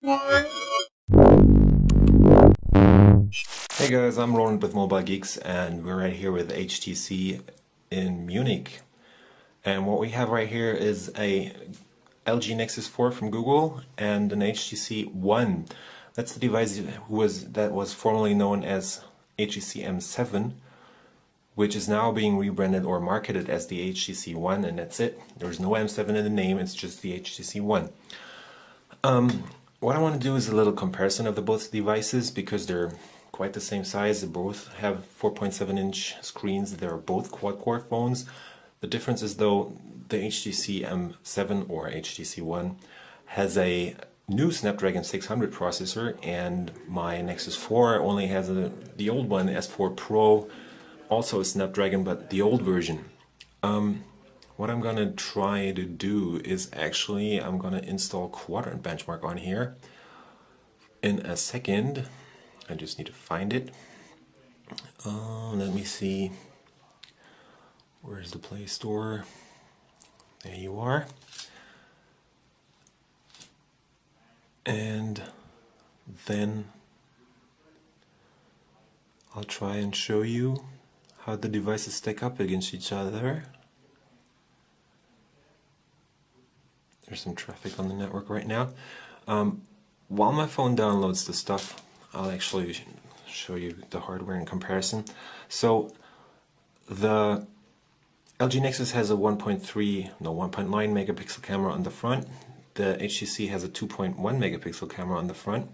Hey guys, I'm Roland with Mobile Geeks, and we're right here with HTC in Munich. And what we have right here is a LG Nexus 4 from Google and an HTC One. That's the device that was formerly known as HTC M7, which is now being rebranded or marketed as the HTC One, and that's it. There's no M7 in the name, it's just the HTC One. What I want to do is a little comparison of the both devices because they're quite the same size. They both have 4.7-inch screens. They're both quad-core phones. The difference is though the HTC M7 or HTC One has a new Snapdragon 600 processor, and my Nexus 4 only has the old one, S4 Pro, also a Snapdragon, but the old version. What I'm gonna try to do is actually I'm gonna install Quadrant Benchmark on here in a second. I just need to find it. Let me see. Where's the Play Store? There you are. And then I'll try and show you how the devices stack up against each other. There's some traffic on the network right now. While my phone downloads the stuff, I'll actually show you the hardware in comparison. So the LG Nexus has a 1.9 megapixel camera on the front. The HTC has a 2.1 megapixel camera on the front.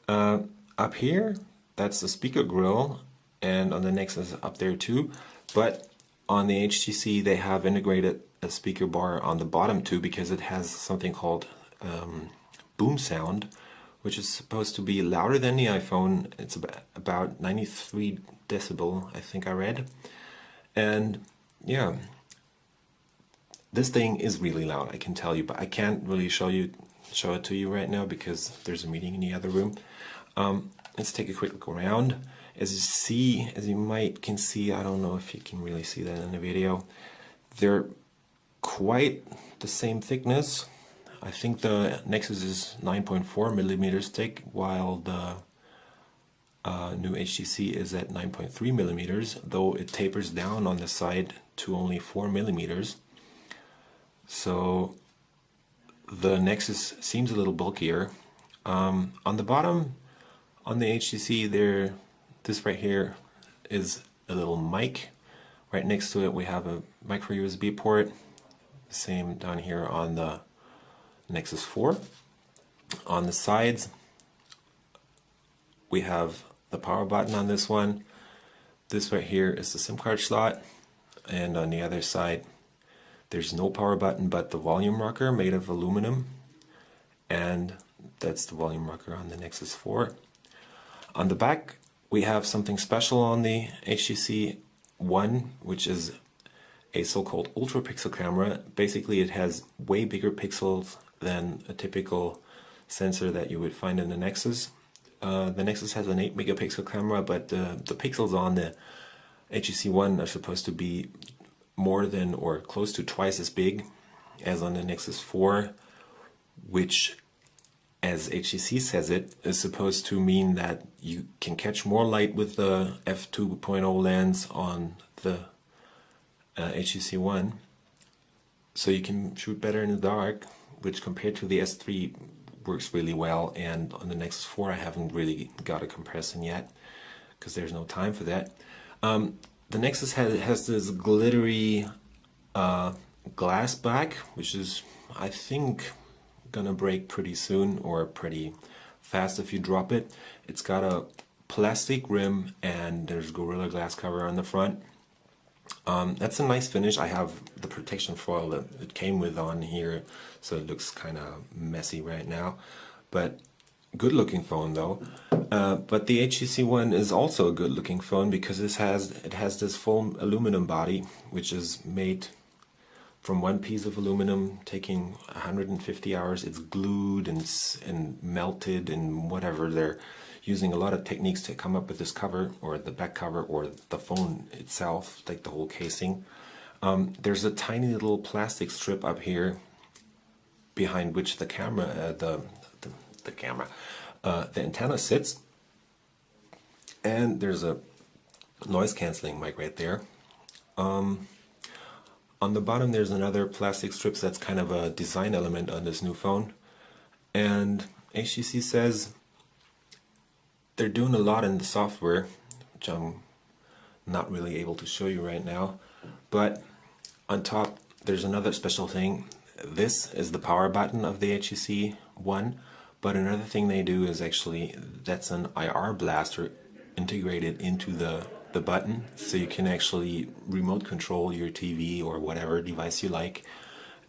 Up here, that's the speaker grill, and on the Nexus up there too. But on the HTC, they have integrated a speaker bar on the bottom too, because it has something called boom sound, which is supposed to be louder than the iPhone. It's about 93 decibel, I think I read. And yeah, this thing is really loud, I can tell you, but I can't really show it to you right now because there's a meeting in the other room. Let's take a quick look around. As you can see, I don't know if you can really see that in the video, they're quite the same thickness. I think the Nexus is 9.4 millimeters thick, while the new HTC is at 9.3 millimeters, though it tapers down on the side to only 4 millimeters. So the Nexus seems a little bulkier. On the bottom, on the HTC, this right here is a little mic. Right next to it we have a micro USB port. The same down here on the Nexus 4. On the sides we have the power button on this one. This right here is the SIM card slot, and on the other side there's no power button but the volume rocker made of aluminum, and that's the volume rocker on the Nexus 4. On the back we have something special on the HTC One, which is a so-called ultra pixel camera. Basically it has way bigger pixels than a typical sensor that you would find in the Nexus. The Nexus has an 8 megapixel camera, but the pixels on the HTC One are supposed to be more than or close to twice as big as on the Nexus 4, which, as HTC says it, is supposed to mean that you can catch more light with the f2.0 lens on the HTC One, so you can shoot better in the dark, which compared to the S3 works really well. And on the Nexus 4 I haven't really got a comparison yet because there's no time for that. The Nexus has this glittery glass back, which is, I think, gonna break pretty soon or pretty fast if you drop it. It's got a plastic rim and there's Gorilla Glass cover on the front. That's a nice finish. I have the protection foil that it came with on here, so it looks kind of messy right now, but good looking phone though. But the HTC One is also a good looking phone because it has this full aluminum body, which is made from one piece of aluminum, taking 150 hours. It's glued and melted and whatever. They're using a lot of techniques to come up with this cover, or the back cover, or the phone itself, like the whole casing. There's a tiny little plastic strip up here behind which the camera, the the camera. The antenna sits, and there's a noise cancelling mic right there. On the bottom there's another plastic strips that's kind of a design element on this new phone. And HTC says they're doing a lot in the software, which I'm not really able to show you right now. But on top there's another special thing. This is the power button of the HTC One, but another thing they do is actually, that's an IR blaster integrated into the button, so you can actually remote control your TV or whatever device you like.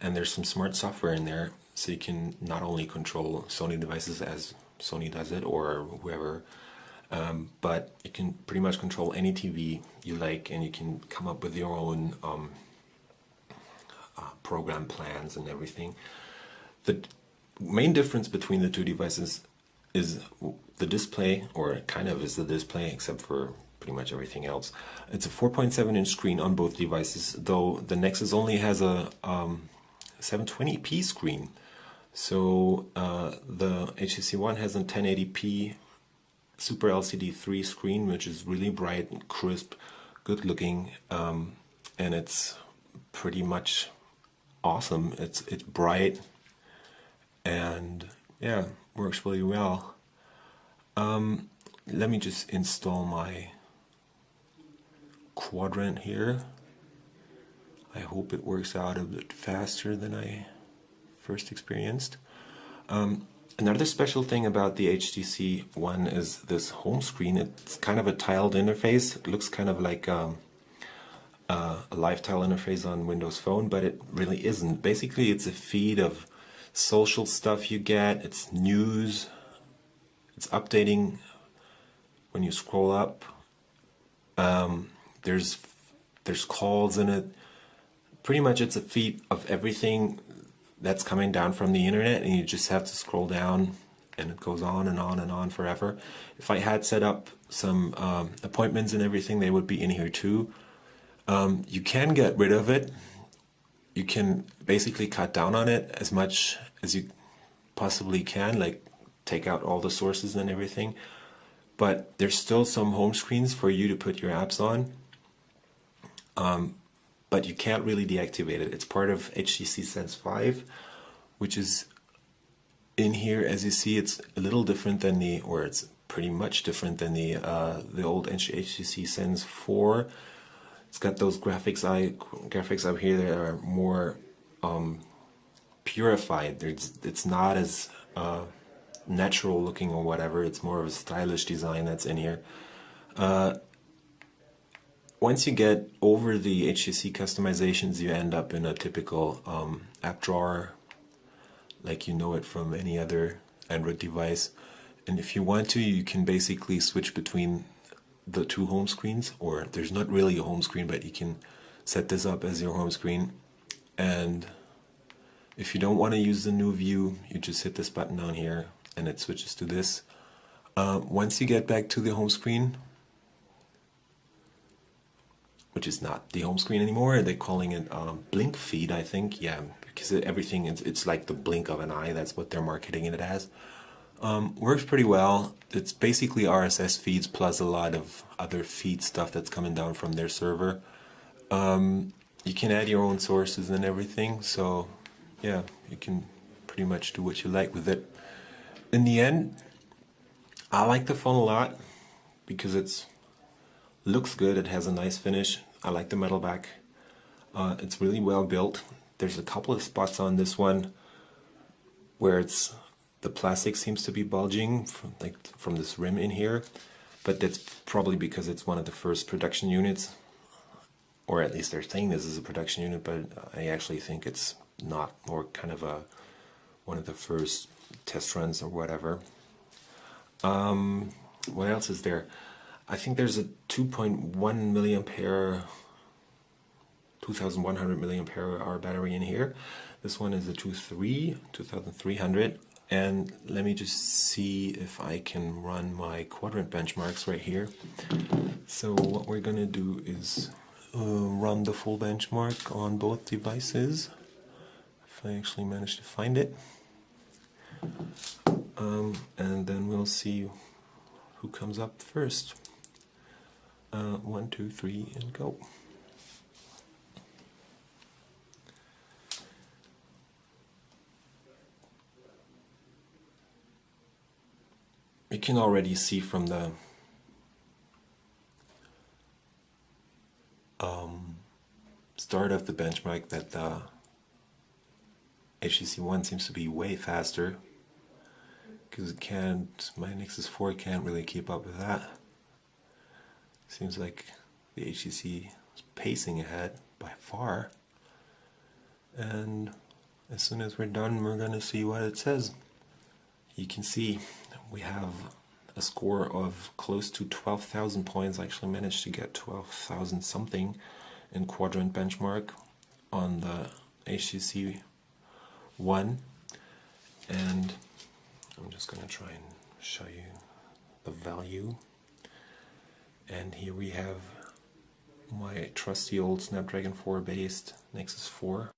And there's some smart software in there, so you can not only control Sony devices as Sony does it, or whoever, but you can pretty much control any TV you like, and you can come up with your own program plans and everything. The main difference between the two devices is the display, or it kind of is the display, except for pretty much everything else. It's a 4.7-inch screen on both devices, though the Nexus only has a 720p screen. So the HTC One has a 1080p Super LCD 3 screen, which is really bright and crisp, good looking, and it's pretty much awesome. It's bright and yeah, works really well. Let me just install my quadrant here. I hope it works out a bit faster than I first experienced. Another special thing about the HTC One is this home screen. It's kind of a tiled interface. It looks kind of like a live tile interface on Windows Phone, but it really isn't. Basically, it's a feed of social stuff you get. It's news. It's updating when you scroll up. There's calls in it. Pretty much it's a feed of everything that's coming down from the internet, and you just have to scroll down, and it goes on and on and on forever. If I had set up some appointments and everything, they would be in here too. You can get rid of it. You can basically cut down on it as much as you possibly can, like take out all the sources and everything. But there's still some home screens for you to put your apps on. But you can't really deactivate it. It's part of HTC Sense 5, which is in here. As you see, it's a little different than the, or it's pretty much different than the old HTC Sense 4. It's got those graphics up here that are more purified. It's not as natural looking or whatever. It's more of a stylish design that's in here. Once you get over the HTC customizations, you end up in a typical app drawer, like you know it from any other Android device. And if you want to, you can basically switch between the two home screens, or there's not really a home screen, but you can set this up as your home screen. And if you don't want to use the new view, you just hit this button down here and it switches to this. Once you get back to the home screen, which is not the home screen anymore, they're calling it blink feed, I think. Yeah, because everything, it's like the blink of an eye. That's what they're marketing it as. Works pretty well. It's basically RSS feeds plus a lot of other feed stuff that's coming down from their server. You can add your own sources and everything, so yeah, you can pretty much do what you like with it. In the end, I like the phone a lot because it's looks good. It has a nice finish. I like the metal back. It's really well built. There's a couple of spots on this one where the plastic seems to be bulging from this rim in here, but that's probably because it's one of the first production units, or at least they're saying this is a production unit, but I actually think it's not, or kind of one of the first test runs or whatever. What else is there? I think there's a 2.1 milliampere, 2100 milliampere hour battery in here. This one is a 2300. And let me just see if I can run my quadrant benchmarks right here. So what we're gonna do is run the full benchmark on both devices. If I actually manage to find it. and then we'll see who comes up first. 1, 2, 3, and go. You can already see from the start of the benchmark that the HTC One seems to be way faster, because my Nexus 4 can't really keep up with that. Seems like the HTC is pacing ahead by far, and as soon as we're done, we're gonna see what it says. You can see we have a score of close to 12,000 points. I actually managed to get 12,000 something in quadrant benchmark on the HTC One, and I'm just going to try and show you the value. And here we have my trusty old Snapdragon 4 based Nexus 4.